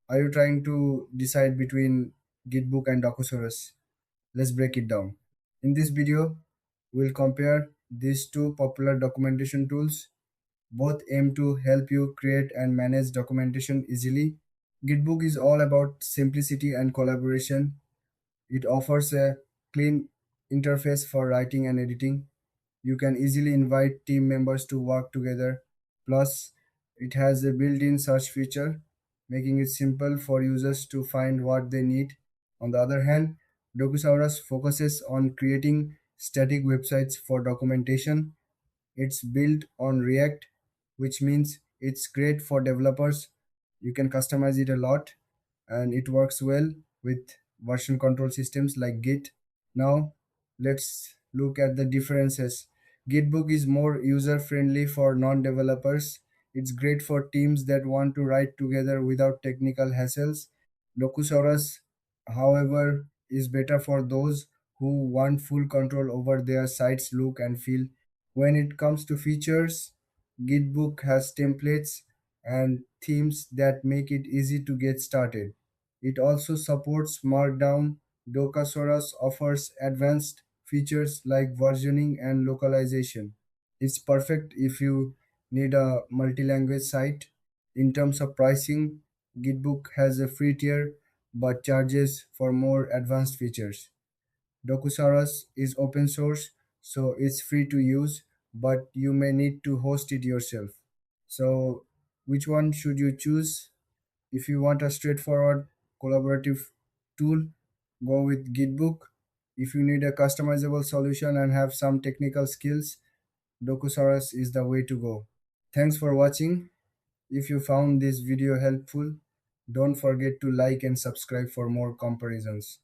Are you trying to decide between GitBook and Docusaurus? Let's break it down. In this video, we'll compare these two popular documentation tools. Both aim to help you create and manage documentation easily. GitBook is all about simplicity and collaboration. It offers a clean interface for writing and editing. You can easily invite team members to work together. Plus, it has a built-in search feature, making it simple for users to find what they need. On the other hand, Docusaurus focuses on creating static websites for documentation. It's built on React, which means it's great for developers. You can customize it a lot, and it works well with version control systems like Git. Now, let's look at the differences. Gitbook is more user friendly for non developers. It's great for teams that want to write together without technical hassles. Docusaurus, however, is better for those who want full control over their site's look and feel. When it comes to features, Gitbook has templates and themes that make it easy to get started. It also supports Markdown. Docasaurus offers advanced features like versioning and localization. It's perfect if you need a multi-language site. In terms of pricing, Gitbook has a free tier but charges for more advanced features. Docusaurus is open source, so it's free to use, but you may need to host it yourself. So, which one should you choose? If you want a straightforward collaborative tool, go with Gitbook. If you need a customizable solution and have some technical skills, Docusaurus is the way to go. Thanks for watching. If you found this video helpful, don't forget to like and subscribe for more comparisons.